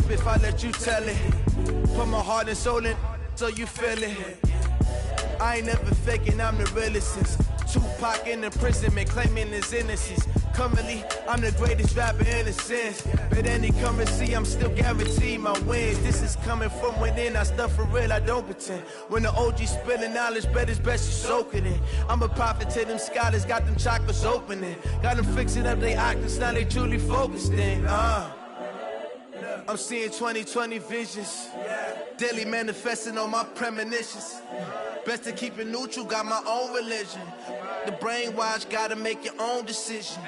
trip if I let you tell it. Put my heart and soul in so you feel it. I ain't never faking, I'm the realest since Tupac in imprisonment, claiming his innocence. Currently, I'm the greatest rapper in a sense. But any currency, I'm still guaranteed my wins. This is coming from within, I stuff for real, I don't pretend. When the OG spilling knowledge, bet it's best you soak it in. I'm a prophet to them scholars, got them chakras opening. Got them fixing up they octaves, now they truly focused in. I'm seeing 2020 visions. Daily manifesting on my premonitions. Best to keep it neutral, got my own religion. The brainwash, gotta make your own decision.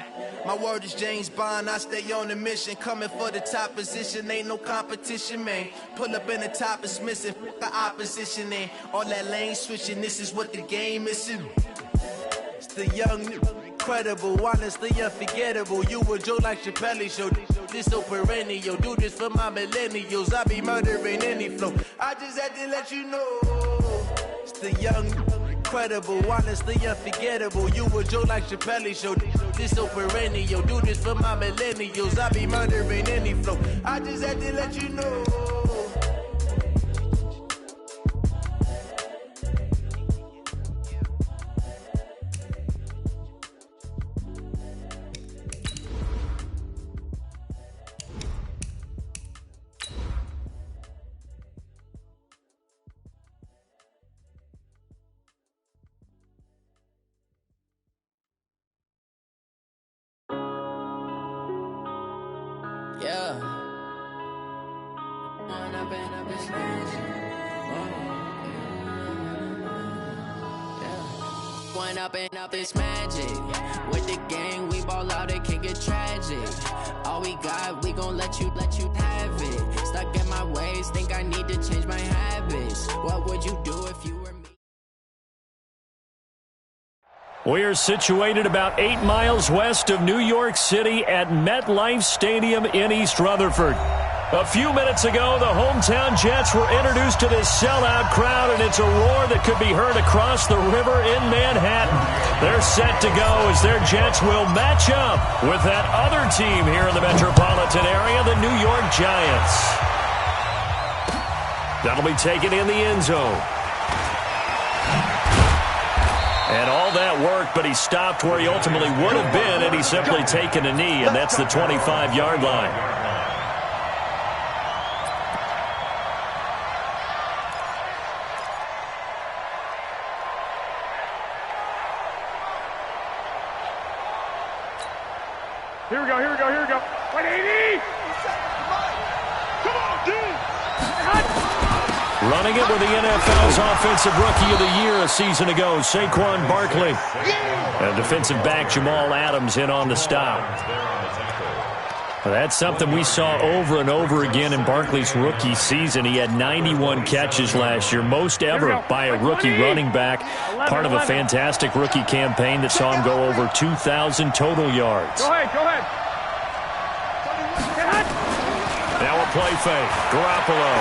My word is James Bond, I stay on the mission. Coming for the top position, ain't no competition, man. Pull up in the top, it's missing, the opposition ain't. All that lane switching, this is what the game missing. It's the young, incredible, honestly unforgettable. You a Joe like Chappelle show. This so perennial, do this for my millennials. I be murdering any flow. I just had to let you know. It's the young, incredible, honestly unforgettable. You a Joe like Chappelle show. This so perennial, do this for my millennials. I be murdering any flow. I just had to let you know. Yeah. One up and up is magic. With the gang, we ball out, it can get tragic. All we got, we gon' let you have it. Stuck in my ways, think I need to change my habits. What would you do if you were me? We are situated about 8 miles west of New York City at MetLife Stadium in East Rutherford. A few minutes ago, the hometown Jets were introduced to this sellout crowd, and it's a roar that could be heard across the river in Manhattan. They're set to go as their Jets will match up with that other team here in the metropolitan area, the New York Giants. That'll be taken in the end zone. And all that worked, but he stopped where he ultimately would have been, and he's simply taken a knee, and that's the 25-yard line. Here we go. 180! Come on, dude! Running it with the NFL's Offensive Rookie of the Year a season ago, Saquon Barkley. And defensive back Jamal Adams in on the stop. Well, that's something we saw over and over again in Barkley's rookie season. He had 91 catches last year, most ever by a rookie running back. Part of a fantastic rookie campaign that saw him go over 2,000 total yards. Go ahead. Now a play fake. Garoppolo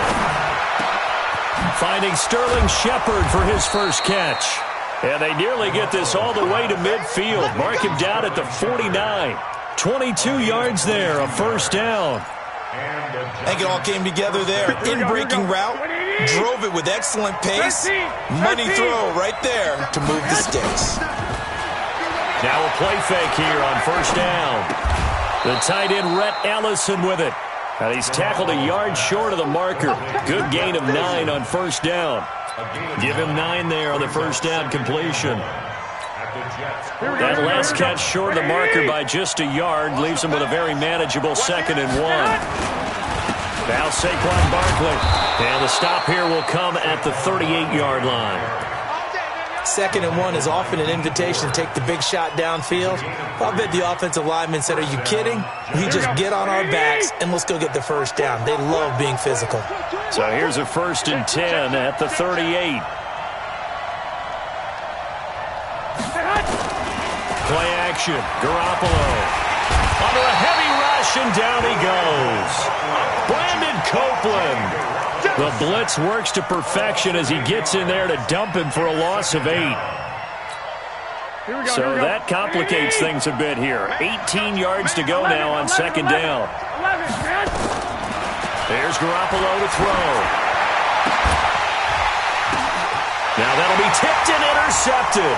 finding Sterling Shepard for his first catch. And they nearly get this all the way to midfield. Mark him down at the 49. 22 yards there, a first down. I think it all came together there. In-breaking route, drove it with excellent pace. Money throw right there to move the sticks. Now a play fake here on first down. The tight end, Rhett Ellison, with it. And he's tackled a yard short of the marker. Good gain of 9 on first down. Give him 9 there on the first down completion. That last catch short of the marker by just a yard leaves him with a very manageable 2nd and 1. Now Saquon Barkley. And the stop here will come at the 38-yard line. 2nd and 1 is often an invitation to take the big shot downfield. I bet the offensive lineman said, are you kidding? We just get on our backs and let's go get the first down. They love being physical. So here's a 1st and 10 at the 38. Play action. Garoppolo. Under a heavy rush, and down he goes. Brandon Copeland. The blitz works to perfection as he gets in there to dump him for a loss of 8. So that complicates things a bit here. 18 yards to go now on 2nd down. There's Garoppolo to throw. Now that'll be tipped and intercepted.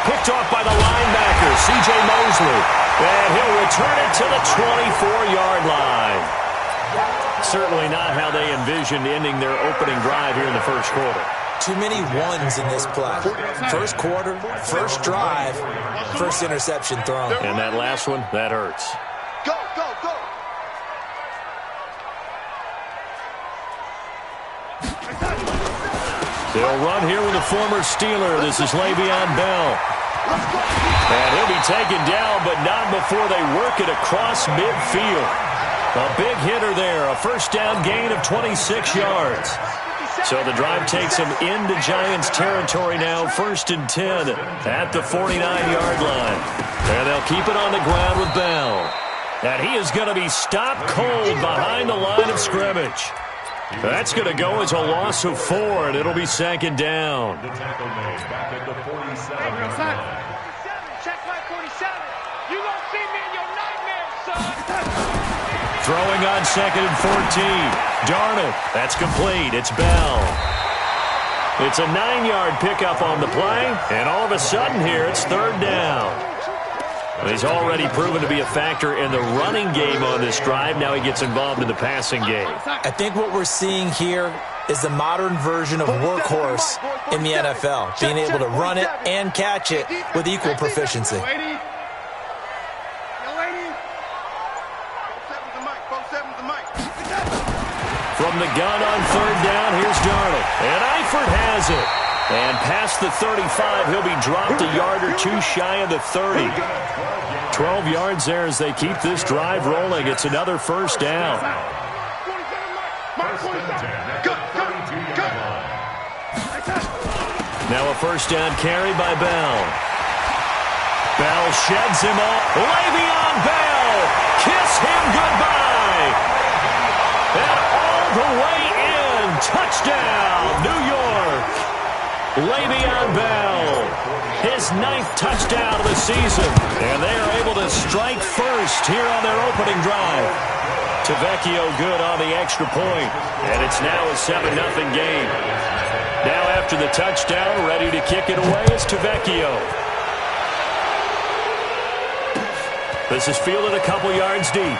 Picked off by the linebacker, C.J. Mosley. And he'll return it to the 24-yard line. Certainly not how they envisioned ending their opening drive here in the first quarter. Too many ones in this play. First quarter, first drive, first interception thrown. And that last one, that hurts. Go, go, go. They'll run here with a former Steeler. This is Le'Veon Bell. And he'll be taken down, but not before they work it across midfield. A big hitter there, a first down gain of 26 yards. So the drive takes them into Giants territory now, 1st and 10 at the 49-yard line. And they'll keep it on the ground with Bell. And he is going to be stopped cold behind the line of scrimmage. That's going to go as a loss of 4, and it'll be 2nd down. The tackle made back at the 47. Check my 47. You won't see me in your nightmares, son. Throwing on 2nd and 14. Darnold. That's complete. It's Bell. It's a 9-yard pickup on the play, and all of a sudden here it's 3rd down. He's already proven to be a factor in the running game on this drive. Now he gets involved in the passing game. I think what we're seeing here is the modern version of workhorse in the NFL, being able to run it and catch it with equal proficiency. From the gun on 3rd down, here's Darnold. And Eifert has it. And past the 35, he'll be dropped a yard or 2 shy of the 30. 12 yards there as they keep this drive rolling. It's another 1st down. Now a 1st down carry by Bell. Bell sheds him off. Le'Veon Bell, kiss him goodbye. And all the way in, touchdown, New York. Le'Veon Bell, his 9th touchdown of the season. And they are able to strike first here on their opening drive. Tavecchio good on the extra point. And it's now a 7-0 game. Now after the touchdown, ready to kick it away is Tavecchio. This is fielded a couple yards deep.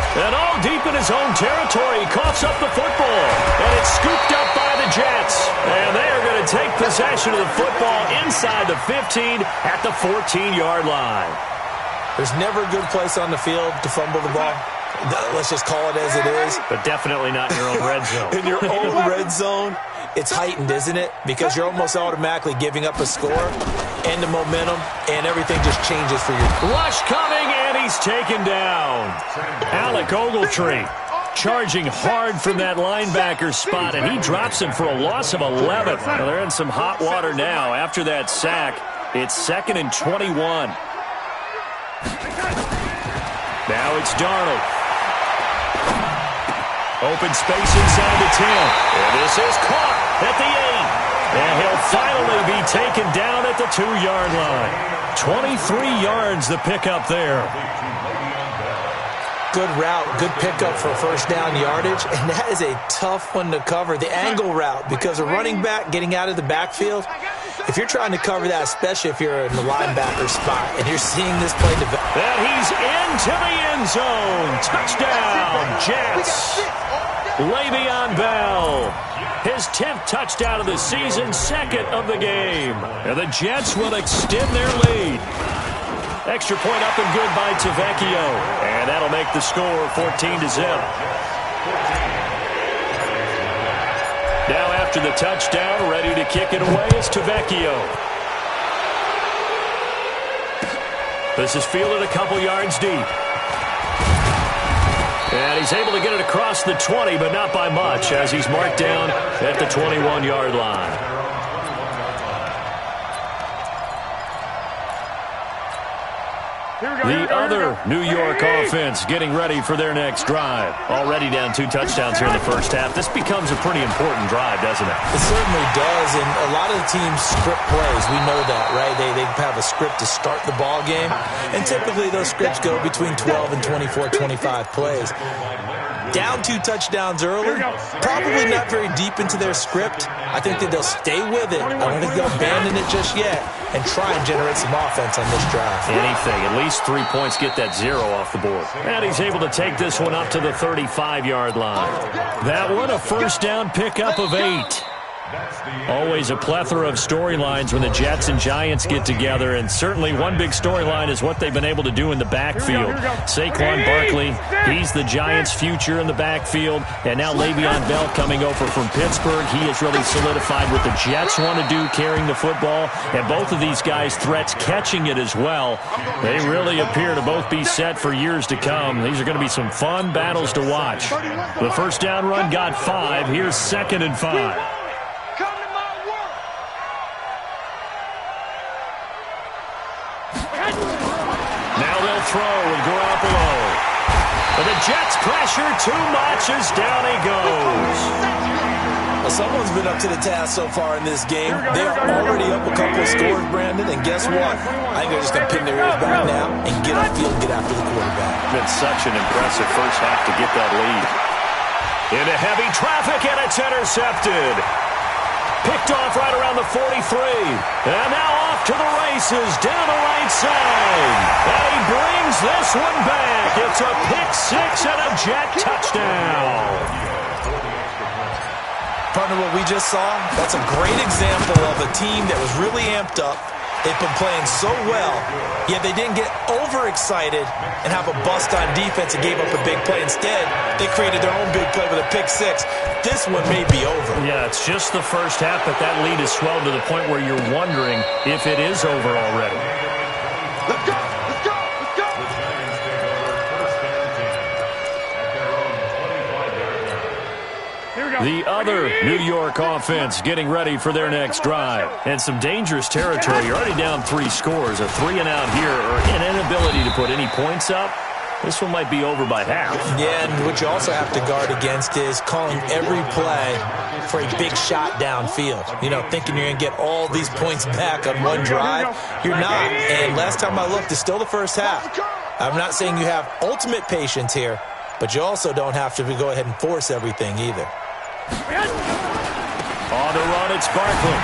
And all deep in his own territory, he coughs up the football. And it's scooped up by the Jets. And they are going to take possession of the football inside the 15 at the 14-yard line. There's never a good place on the field to fumble the ball. Let's just call it as it is. But definitely not in your own red zone. In your own red zone, it's heightened, isn't it? Because you're almost automatically giving up a score and the momentum, and everything just changes for you. Rush coming, and he's taken down. Alec Ogletree charging hard from that linebacker spot, and he drops him for a loss of 11. Well, they're in some hot water now. After that sack, it's 2nd and 21. Now it's Darnold. Open space inside the 10. And this is caught at the 8. And he'll finally be taken down at the 2-yard line. 23 yards the pickup there. Good route, good pickup for 1st down yardage, and that is a tough one to cover, the angle route, because a running back getting out of the backfield, if you're trying to cover that, especially if you're in the linebacker spot, and you're seeing this play develop. And he's into the end zone. Touchdown, Jets. Le'Veon Bell, his 10th touchdown of the season, 2nd of the game. And the Jets will extend their lead. Extra point up and good by Tavecchio. And that'll make the score 14-0. Now after the touchdown, ready to kick it away is Tavecchio. This is fielded a couple yards deep. And he's able to get it across the 20, but not by much, as he's marked down at the 21-yard line. The other New York offense getting ready for their next drive. Already down 2 touchdowns here in the first half. This becomes a pretty important drive, doesn't it? It certainly does, and a lot of the teams script plays. We know that, right? They have a script to start the ball game, and typically those scripts go between 12 and 24, 25 plays. down 2 touchdowns early, probably not very deep into their script. I think that they'll stay with it. I don't think they'll abandon it just yet and try and generate some offense on this drive. Anything, at least 3 points, get that 0 off the board. And he's able to take this one up to the 35-yard line. That one, a first down pickup of 8. Always a plethora of storylines when the Jets and Giants get together, and certainly one big storyline is what they've been able to do in the backfield. Saquon Barkley, he's the Giants' future in the backfield, and now Le'Veon Bell coming over from Pittsburgh. He has really solidified what the Jets want to do carrying the football, and both of these guys threats catching it as well. They really appear to both be set for years to come. These are going to be some fun battles to watch. The first down run got 5. Here's 2nd and 5. Throw with Garoppolo. But the Jets pressure too much as down he goes. Well, someone's been up to the task so far in this game. They're already up a couple of scores, Brandon, and guess what? I think they're just going to pin their ears back now and get on field and get after the quarterback. Been such an impressive first half to get that lead. Into heavy traffic, and it's intercepted. Picked off right around the 43. And now off to the races down the right side. And he brings this one back. It's a pick-6 and a Jet touchdown. Partner, what we just saw, that's a great example of a team that was really amped up. They've been playing so well, yet they didn't get overexcited and have a bust on defense and gave up a big play. Instead, they created their own big play with a pick-6. This one may be over. Yeah, it's just the first half, but that lead has swelled to the point where you're wondering if it is over already. Let's go! Let's go! Let's go! The other New York offense getting ready for their next drive. And some dangerous territory. You're already down 3 scores. A 3-and-out here, or an inability to put any points up. This one might be over by half. Yeah, and what you also have to guard against is calling every play for a big shot downfield. You know, thinking you're going to get all these points back on one drive. You're not. And last time I looked, it's still the first half. I'm not saying you have ultimate patience here, but you also don't have to go ahead and force everything either. On the run, it's Barkley.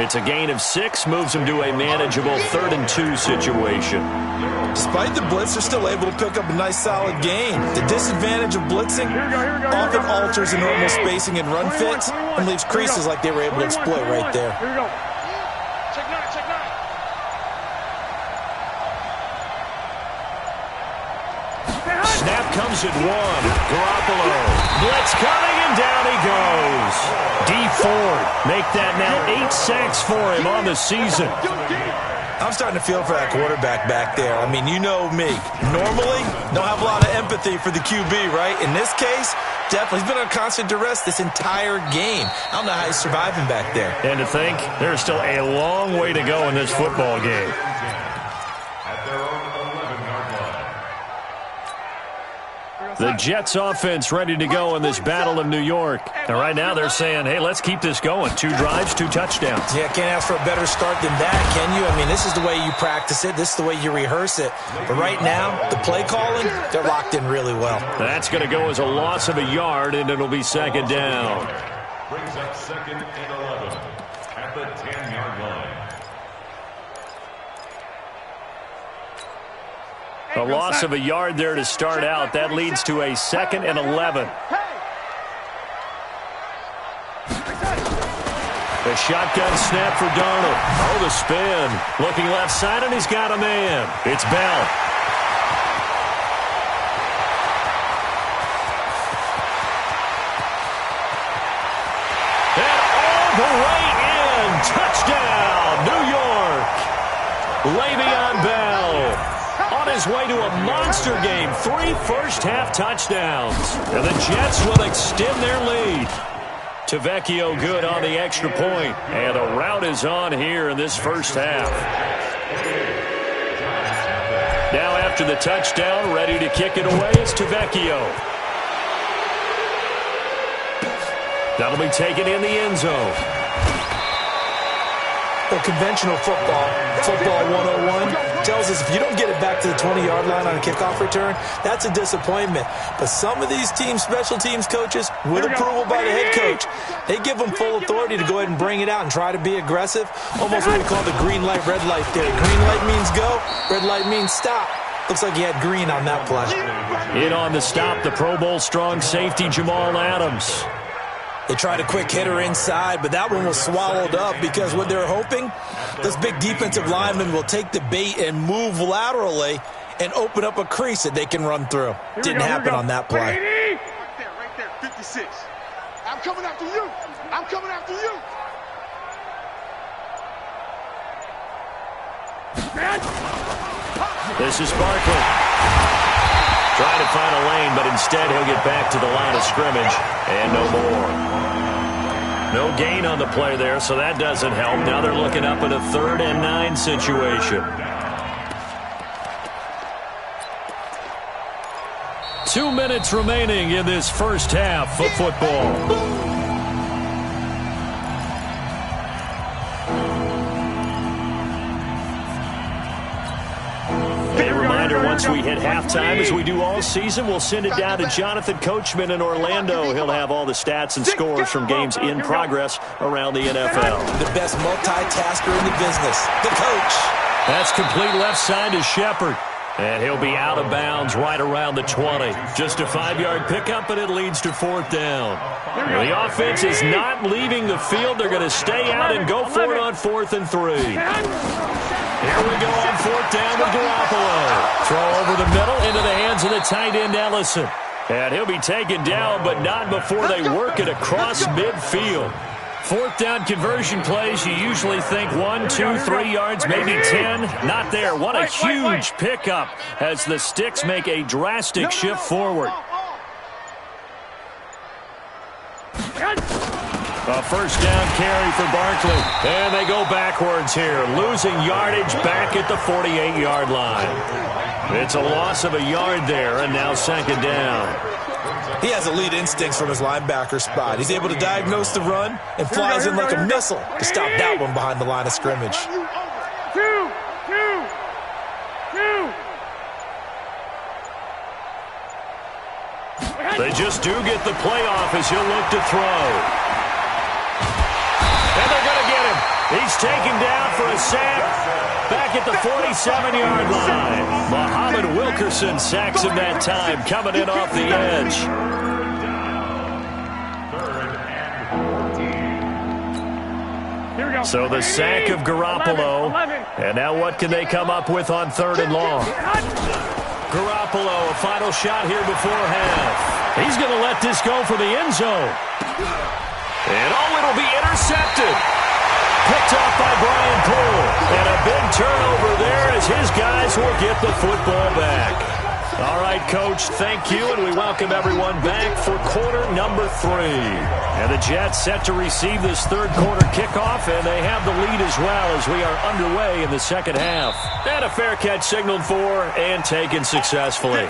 It's a gain of 6, moves him to a manageable 3rd and 2 situation. Despite the blitz, they're still able to pick up a nice, solid gain. The disadvantage of blitzing often alters the normal spacing and run fits and leaves creases like they were able to exploit right there. Here we go. Check 9, check 9. Snap comes at 1. Garoppolo. Blitz coming, and down he goes. D Ford make that now 8 sacks for him on the season. I'm starting to feel for that quarterback back there. I mean, you know me. Normally, don't have a lot of empathy for the QB, right? In this case, definitely. He's been under constant duress this entire game. I don't know how he's surviving back there. And to think, there's still a long way to go in this football game. The Jets offense ready to go in this battle of New York. And right now they're saying, hey, let's keep this going. 2 drives, 2 touchdowns. Yeah, can't ask for a better start than that, can you? I mean, this is the way you practice it. This is the way you rehearse it. But right now, the play calling, they're locked in really well. That's going to go as a loss of a yard, and it'll be 2nd down. Brings up 2nd and 11 at the 10-yard line. A loss of a yard there to start out. That leads to a 2nd and 11. The shotgun snap for Darnold. Oh, the spin. Looking left side, and he's got a man. It's Bell. And all the way in. Touchdown, New York. Le'Veon Bell. On his way to a monster game. 3 first-half touchdowns. And the Jets will extend their lead. Tavecchio good on the extra point. And the rout is on here in this first half. Now after the touchdown, ready to kick it away, it's Tavecchio. That'll be taken in the end zone. Well, conventional football 101, tells us if you don't get it back to the 20-yard line on a kickoff return, that's a disappointment. But some of these special teams coaches, with approval by the head coach, they give them full authority to go ahead and bring it out and try to be aggressive. Almost what we call the green light, red light theory. Green light means go, red light means stop. Looks like he had green on that play. In on the stop, the Pro Bowl strong safety, Jamal Adams. They tried a quick hitter inside, but that one was swallowed up because what they're hoping, those big defensive linemen will take the bait and move laterally and open up a crease that they can run through. Didn't happen on that play. Right there, 56. I'm coming after you. I'm coming after you. This is Barkley. Trying to find a lane, but instead he'll get back to the line of scrimmage and no more. No gain on the play there, so that doesn't help. Now they're looking up at a 3rd and 9 situation. 2 minutes remaining in this first half of football. Once we hit halftime, as we do all season, we'll send it down to Jonathan Coachman in Orlando. He'll have all the stats and scores from games in progress around the NFL. The best multitasker in the business, the coach. That's complete left side to Shepard. And he'll be out of bounds right around the 20. Just a 5-yard pickup, and it leads to 4th down. The offense is not leaving the field. They're going to stay out and go for it on 4th and 3. Here we go on 4th down with Garoppolo. Throw over the middle into the hands of the tight end Ellison. And he'll be taken down, but not before they work it across midfield. 4th down conversion plays, you usually think 1, 2, 3 yards, maybe 10. Not there. What a huge pickup as the Sticks make a drastic shift forward. A first down carry for Barkley. And they go backwards here, losing yardage back at the 48-yard line. It's a loss of a yard there, and now 2nd down. He has elite instincts from his linebacker spot. He's able to diagnose the run and flies in like a missile to stop that one behind the line of scrimmage. They just do get the play off as he'll look to throw. And they're going to get him. He's taken down for a sack back at the 47-yard line. Muhammad Wilkerson sacks him that time, coming in off the edge. So the sack of Garoppolo. And now what can they come up with on 3rd and long? Garoppolo, a final shot here before half. He's going to let this go for the end zone. And it'll be intercepted. Picked off by Brian Poole. And a big turnover there as his guys will get the football back. All right, Coach, thank you, and we welcome everyone back for quarter number 3. And the Jets set to receive this 3rd quarter kickoff, and they have the lead as well as we are underway in the 2nd half. And a fair catch signaled for and taken successfully.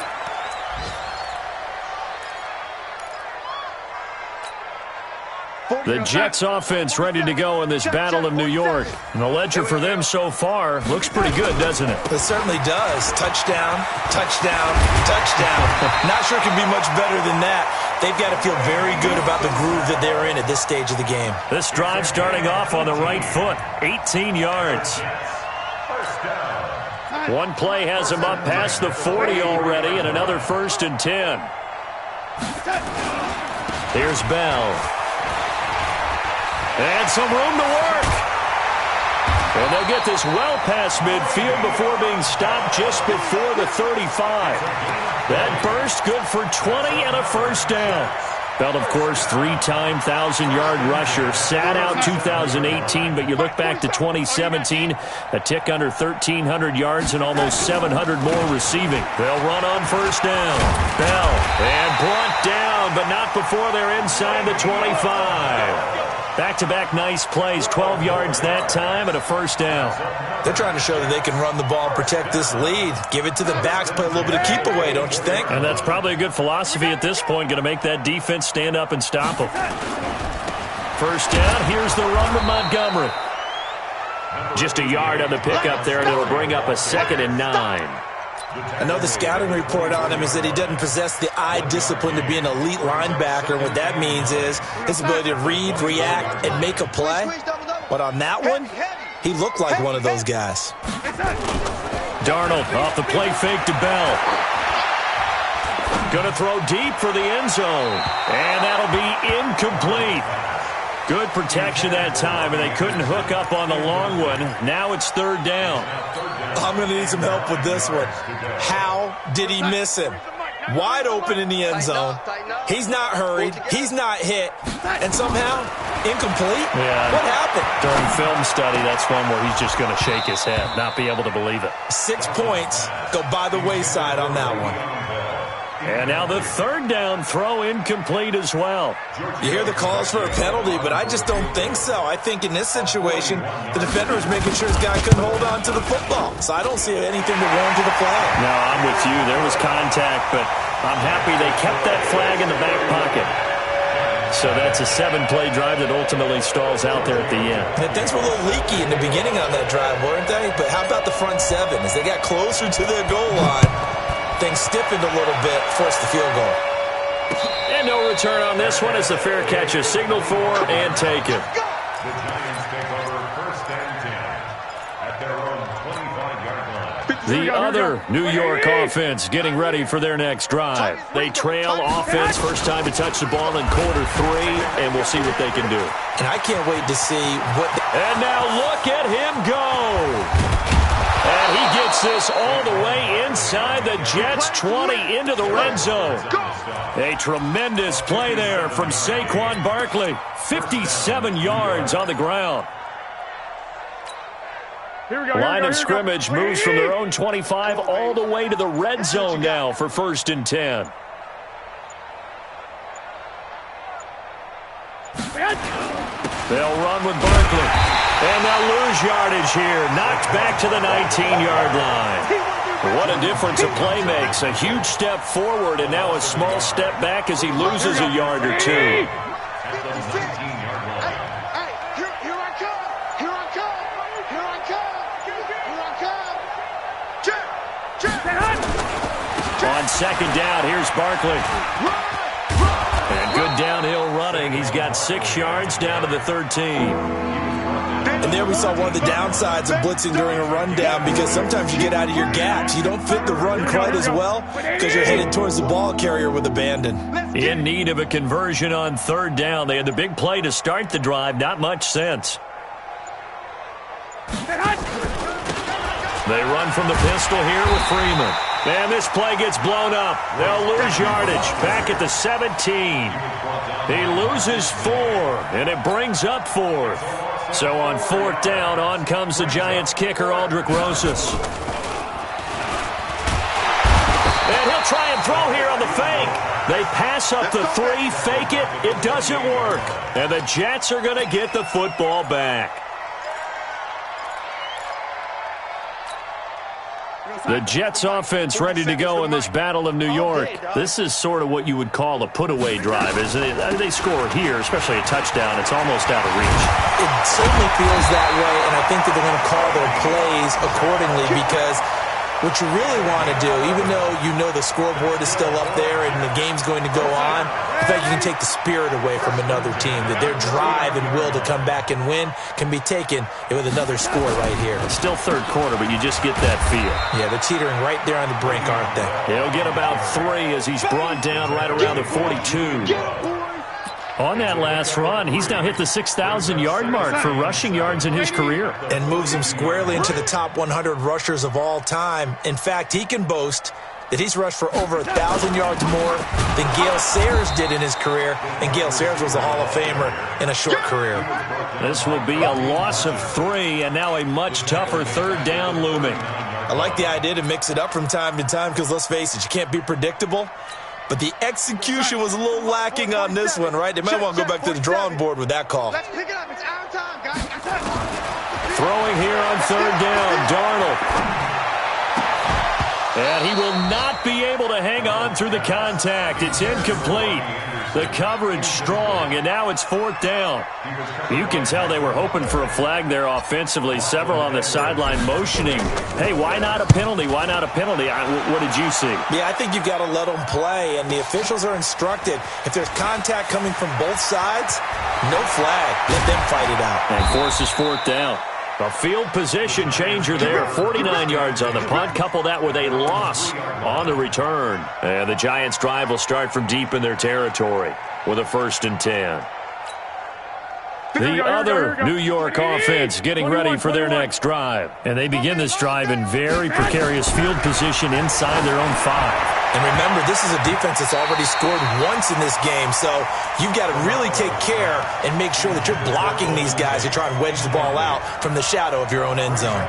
The Jets offense ready to go in this Battle of New York. And the ledger for them so far looks pretty good, doesn't it? It certainly does. Touchdown, touchdown, touchdown. Not sure it can be much better than that. They've got to feel very good about the groove that they're in at this stage of the game. This drive starting off on the right foot, 18 yards. One play has him up past the 40 already, and another 1st and 10. Here's Bell. And some room to work. And they'll get this well past midfield before being stopped just before the 35. That burst good for 20 and a 1st down. Bell, of course, 3-time 1,000-yard rusher. Sat out 2018, but you look back to 2017, a tick under 1,300 yards and almost 700 more receiving. They'll run on 1st down. Bell, and brought down, but not before they're inside the 25. Back-to-back nice plays, 12 yards that time and a 1st down. They're trying to show that they can run the ball and protect this lead. Give it to the backs, play a little bit of keep away, don't you think? And that's probably a good philosophy at this point, going to make that defense stand up and stop them. 1st down, here's the run with Montgomery. Just a yard on the pickup there, and it'll bring up a 2nd and 9. I know the scouting report on him is that he doesn't possess the eye discipline to be an elite linebacker. What that means is his ability to read, react, and make a play. But on that one, he looked like one of those guys. Darnold off the play fake to Bell. Going to throw deep for the end zone. And that'll be incomplete. Good protection that time, and they couldn't hook up on the long one. Now it's 3rd down. I'm going to need some help with this one. How did he miss him? Wide open in the end zone. He's not hurried. He's not hit. And somehow, incomplete? Yeah. What happened? During film study, that's one where he's just going to shake his head, not be able to believe it. 6 points go by the wayside on that one. And now the 3rd down throw incomplete as well. You hear the calls for a penalty, but I just don't think so. I think in this situation, the defender was making sure his guy couldn't hold on to the football. So I don't see anything that warranted the flag. No, I'm with you. There was contact, but I'm happy they kept that flag in the back pocket. So that's a 7-play drive that ultimately stalls out there at the end. And things were a little leaky in the beginning on that drive, weren't they? But how about the front 7? As they got closer to their goal line, things stiffened a little bit, forced the field goal. And no return on this one as the fair catch is signaled for and taken. The Giants take over 1st and 10 at their own 25-yard line. The other New York offense getting ready for their next drive. They trail offense, first time to touch the ball in quarter 3, and we'll see what they can do. And I can't wait to see what... And now look at him go. And he gets this all the way inside the Jets' 20 into the red zone. A tremendous play there from Saquon Barkley. 57 yards on the ground. Line of scrimmage moves from their own 25 all the way to the red zone now for 1st and 10. They'll run with Barkley. And they'll lose yardage here. Knocked back to the 19-yard line. What a difference a play makes. A huge step forward and now a small step back as he loses a yard or 2. Here I come. Here I come. Here I come. Here I come. On 2nd down, here's Barkley. And good downhill running. He's got 6 yards down to the 13. And there we saw one of the downsides of blitzing during a rundown, because sometimes you get out of your gaps. You don't fit the run quite as well because you're headed towards the ball carrier with abandon. In need of a conversion on 3rd down. They had the big play to start the drive. Not much sense. They run from the pistol here with Freeman. And this play gets blown up. They'll lose yardage back at the 17. He loses 4, and it brings up 4th. So on 4th down, on comes the Giants kicker, Aldrick Rosas. And he'll try and throw here on the fake. They pass up the 3, fake it. It doesn't work. And the Jets are going to get the football back. The Jets offense ready to go in this Battle of New York. This is sort of what you would call a put-away drive, isn't it? They score here, especially a touchdown. It's almost out of reach. It certainly feels that way, and I think that they're going to call their plays accordingly, because what you really want to do, even though you know the scoreboard is still up there and the game's going to go on, in fact, you can take the spirit away from another team, that their drive and will to come back and win can be taken with another score right here. It's still 3rd quarter, but you just get that feel. Yeah, they're teetering right there on the brink, aren't they? He'll get about 3 as he's brought down right around the 42. On that last run, he's now hit the 6,000-yard mark for rushing yards in his career. And moves him squarely into the top 100 rushers of all time. In fact, he can boast that he's rushed for over 1,000 yards more than Gale Sayers did in his career, and Gale Sayers was a Hall of Famer in a short career. This will be a loss of 3, and now a much tougher 3rd down looming. I like the idea to mix it up from time to time, because let's face it, you can't be predictable. But the execution was a little lacking on this one, right? They might want to go back to the drawing board with that call. Let's pick it up. It's our time, guys. Throwing here on 3rd down, Darnold. And he will not be able to hang on through the contact. It's incomplete. The coverage strong, and now it's 4th down. You can tell they were hoping for a flag there offensively. Several on the sideline motioning, hey, why not a penalty? Why not a penalty? What did you see? Yeah, I think you've got to let them play, and the officials are instructed. If there's contact coming from both sides, no flag. Let them fight it out. And forces 4th down. A field position changer there. 49 yards on the punt. Couple that with a loss on the return. And the Giants' drive will start from deep in their territory with a 1st and 10. The other New York offense getting ready for their next drive. And they begin this drive in very precarious field position inside their own 5. And remember, this is a defense that's already scored once in this game, so you've got to really take care and make sure that you're blocking these guys who try and wedge the ball out from the shadow of your own end zone.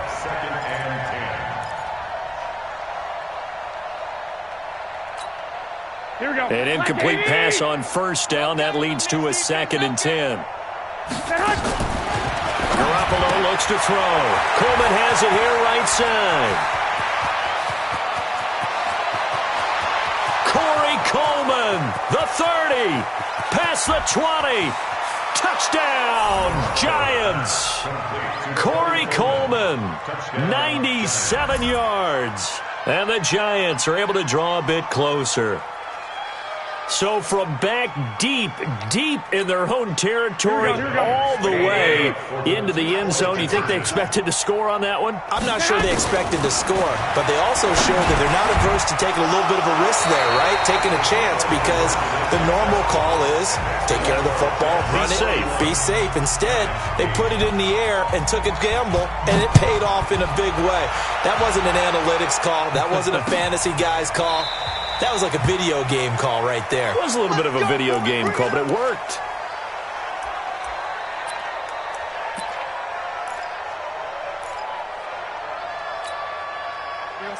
Here we go. An incomplete pass on 1st down. That leads to a 2nd and 10. Garoppolo looks to throw. Coleman has it here right side. Coleman, the 30, past the 20, touchdown, Giants. Corey Coleman, 97 yards, and the Giants are able to draw a bit closer. So from back deep in their own territory, all the way into the end zone, you think they expected to score on that one? I'm not sure they expected to score, but they also showed that they're not averse to taking a little bit of a risk there, right? Taking a chance, because the normal call is take care of the football, run it, be safe. Instead, they put it in the air and took a gamble, and it paid off in a big way. That wasn't an analytics call. That wasn't a fantasy guy's call. That was like a video game call right there. It was a little bit of a video game call, but it worked.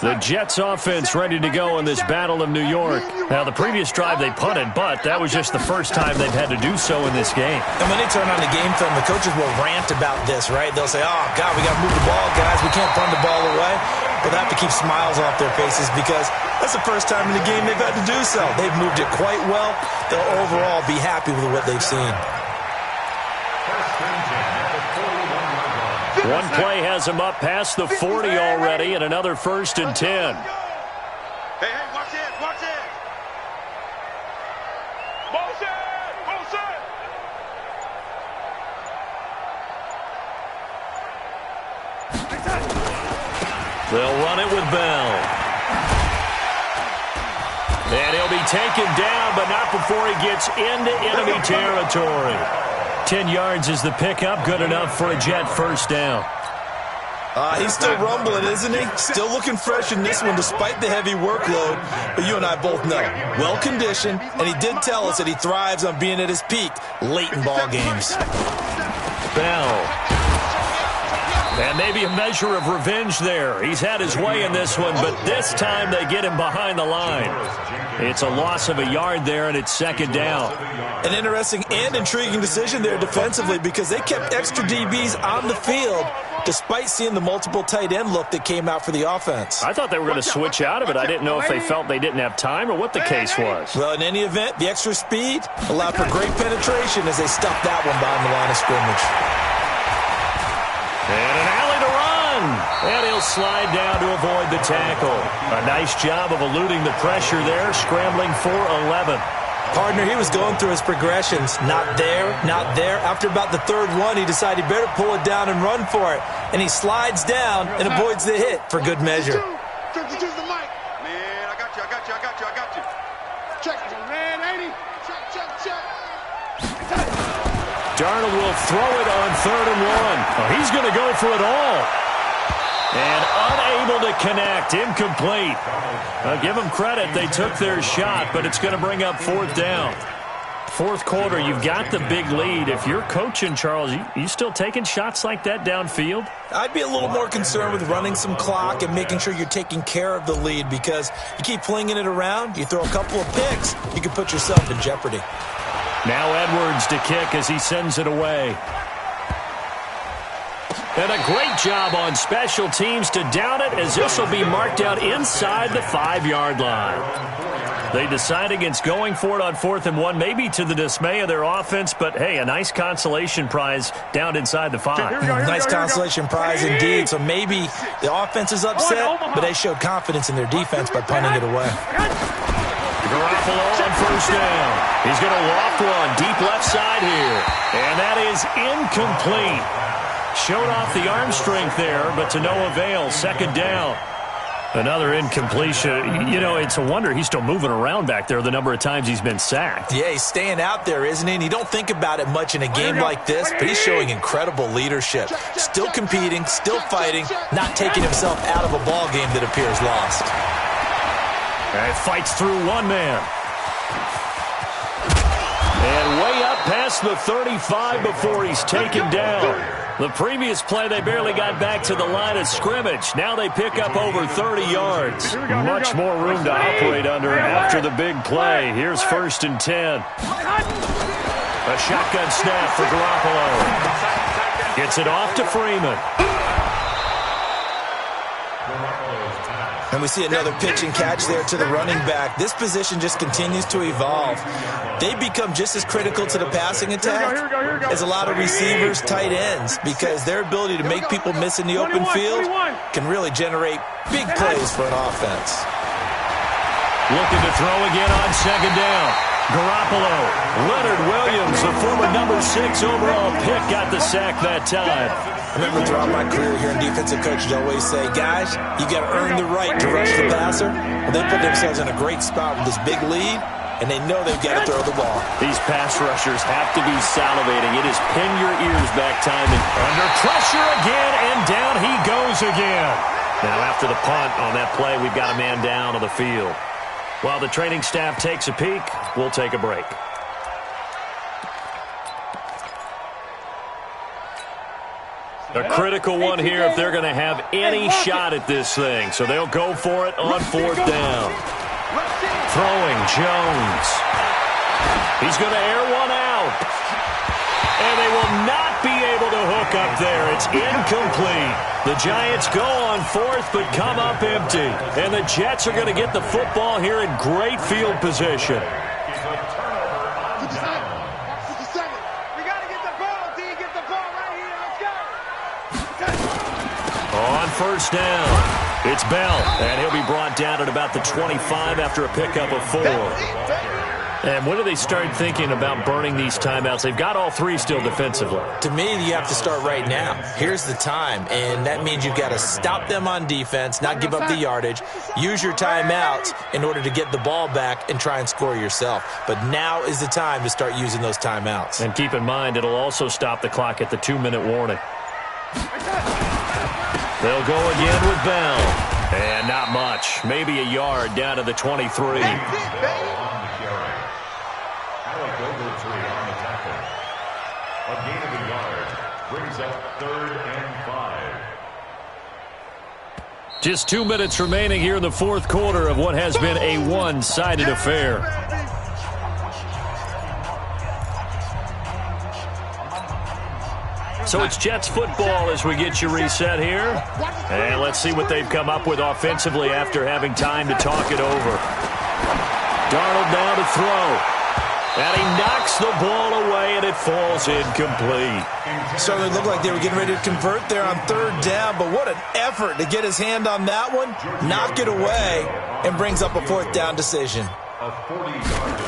The Jets offense ready to go in this Battle of New York. Now, the previous drive they punted, but that was just the first time they've had to do so in this game. And when they turn on the game film, the coaches will rant about this, right? They'll say, oh, God, we got to move the ball, guys. We can't punt the ball away. But they have to keep smiles off their faces because that's the first time in the game they've had to do so. They've moved it quite well. They'll overall be happy with what they've seen. One play has him up past the 40 already, and another 1st and 10. Hey, watch it, watch it. Motion. They'll run it with Bell. And he'll be taken down, but not before he gets into enemy territory. 10 yards is the pickup, good enough for a Jet 1st down. He's still rumbling, isn't he? Still looking fresh in this one despite the heavy workload. But you and I both know, well-conditioned, and he did tell us that he thrives on being at his peak late in ball games. Bell. And maybe a measure of revenge there. He's had his way in this one, but this time they get him behind the line. It's a loss of a yard there, and it's 2nd down. An interesting and intriguing decision there defensively because they kept extra DBs on the field despite seeing the multiple tight end look that came out for the offense. I thought they were going to switch out of it. I didn't know if they felt they didn't have time or what the case was. Well, in any event, the extra speed allowed for great penetration as they stuffed that one behind the line of scrimmage. And an alley to run. And he'll slide down to avoid the tackle. A nice job of eluding the pressure there, scrambling for 11. Partner, he was going through his progressions. Not there, not there. After about the 3rd one, he decided he better pull it down and run for it. And he slides down and avoids the hit for good measure. Check the mic. Man, I got you. Check it, man, ain't he? Check. Darnold will throw it on 3rd and 1. Oh, he's going to go for it all. And unable to connect. Incomplete. I'll give them credit. They took their shot, but it's going to bring up 4th down. 4th quarter, you've got the big lead. If you're coaching, Charles, you still taking shots like that downfield? I'd be a little more concerned with running some clock and making sure you're taking care of the lead because you keep flinging it around, you throw a couple of picks, you can put yourself in jeopardy. Now Edwards to kick as he sends it away. And a great job on special teams to down it as this will be marked out inside the 5-yard line. They decide against going for it on 4th and 1, maybe to the dismay of their offense, but, hey, a nice consolation prize down inside the 5. Nice consolation prize indeed. So maybe the offense is upset, but they showed confidence in their defense by punting it away. Garoppolo on 1st down. He's going to loft one deep left side here, and that is incomplete. Showed off the arm strength there, but to no avail. 2nd down. Another incompletion. You know, it's a wonder he's still moving around back there the number of times he's been sacked. Yeah, he's staying out there, isn't he? And you don't think about it much in a game like this, but he's showing incredible leadership. Still competing, still fighting, not taking himself out of a ball game that appears lost. And fights through one man. And way up past the 35 before he's taken down. The previous play, they barely got back to the line of scrimmage. Now they pick up over 30 yards. Much more room to operate under after the big play. Here's 1st and 10. A shotgun snap for Garoppolo. Gets it off to Freeman. And we see another pitch and catch there to the running back. This position just continues to evolve. They become just as critical to the passing attack as a lot of receivers, tight ends, because their ability to make people miss in the open field can really generate big plays for an offense. Looking to throw again on 2nd down. Garoppolo. Leonard Williams, the former number 6 overall pick, got the sack that time. I remember throughout my career here in defensive coaches always say, guys, you got to earn the right to rush the passer. Well, they put themselves in a great spot with this big lead, and they know they've got to throw the ball. These pass rushers have to be salivating. It is pin your ears back time. And under pressure again, and down he goes again. Now after the punt on that play, we've got a man down on the field. While the training staff takes a peek, we'll take a break. A critical one here if they're going to have any shot at this thing. So they'll go for it on 4th down. Throwing Jones. He's going to air one out. And they will not be able to hook up there. It's incomplete. The Giants go on 4th but come up empty. And the Jets are going to get the football here in great field position. On 1st down, it's Bell, and he'll be brought down at about the 25 after a pickup of 4. And when do they start thinking about burning these timeouts? They've got all 3 still defensively. To me, you have to start right now. Here's the time, and that means you've got to stop them on defense, not give up the yardage, use your timeouts in order to get the ball back and try and score yourself. But now is the time to start using those timeouts. And keep in mind, it'll also stop the clock at the 2-minute warning. They'll go again with Bell. And not much. Maybe a yard down to the 23. A gain of a yard brings up 3rd and 5. Just 2 minutes remaining here in the 4th quarter of what has been a one-sided affair. So it's Jets football as we get you reset here. And let's see what they've come up with offensively after having time to talk it over. Darnold down to throw. And he knocks the ball away, and it falls incomplete. Certainly looked like they were getting ready to convert there on 3rd down, but what an effort to get his hand on that one, knock it away, and brings up a 4th down decision. A 40-yard.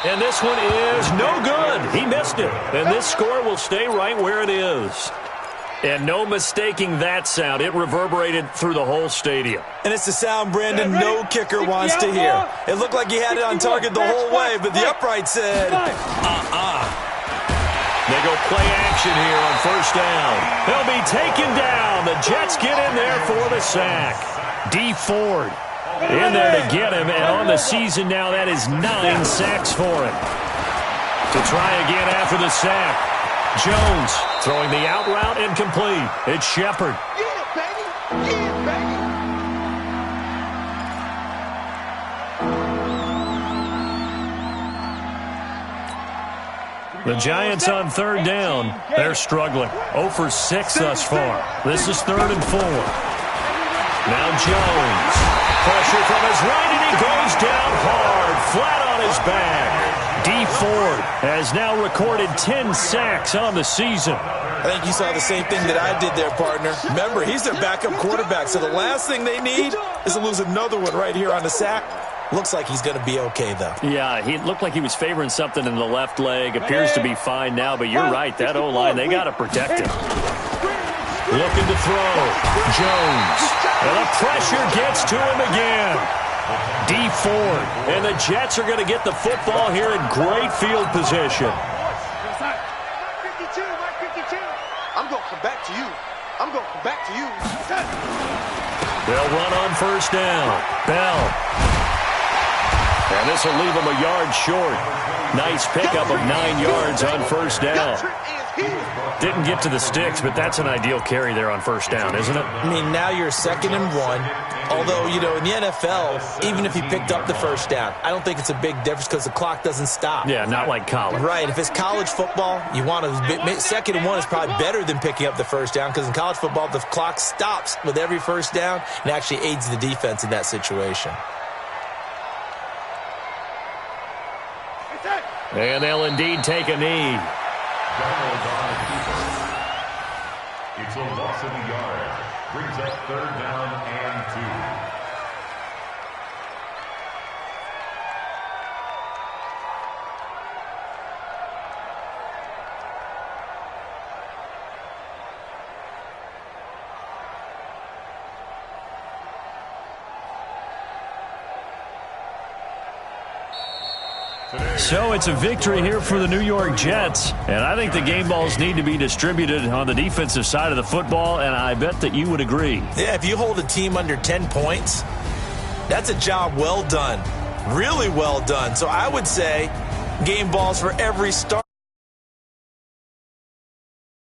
And this one is no good. He missed it. And this score will stay right where it is. And no mistaking that sound. It reverberated through the whole stadium. And it's the sound, Brandon, no kicker wants to hear. It looked like he had it on target the whole way, but the upright said, They go play action here on 1st down. He'll be taken down. The Jets get in there for the sack. D. Ford in there to get him. And on the season now, that is 9 sacks for him. To try again after the sack. Jones throwing the out route incomplete. It's Shepard. Yeah, baby. Yeah, The Giants on 3rd down. They're struggling. 0 for 6 thus far. This is 3rd and 4. Now Jones. Pressure from his right, and he goes down hard, flat on his back. D. Ford has now recorded 10 sacks on the season. I think you saw the same thing that I did there, partner. Remember, he's their backup quarterback, so the last thing they need is to lose another one right here on the sack. Looks like he's going to be okay, though. Yeah, he looked like he was favoring something in the left leg. Appears to be fine now, but you're right. That O-line, they got to protect him. Looking to throw. Jones. And the pressure gets to him again. D. Ford. And the Jets are going to get the football here in great field position. I'm going to come back to you. I'm going to come back to you. They'll run on first down. Bell. And this will leave him a yard short. Nice pickup of 9 yards on first down. Didn't get to the sticks, but that's an ideal carry there on first down, isn't it? I mean, now you're 2nd and 1. Although, you know, in the NFL, even if he picked up the first down, I don't think it's a big difference because the clock doesn't stop. Yeah, not like college. Right. If it's college football, you want to 2nd and 1 is probably better than picking up the first down because in college football, the clock stops with every first down and actually aids the defense in that situation. And they'll indeed take a knee. It's a loss of a yard. Brings up 3rd down and 2. So it's a victory here for the New York Jets, and I think the game balls need to be distributed on the defensive side of the football, and I bet that you would agree. Yeah, if you hold a team under 10 points, that's a job well done, really well done. So I would say game balls for every starter.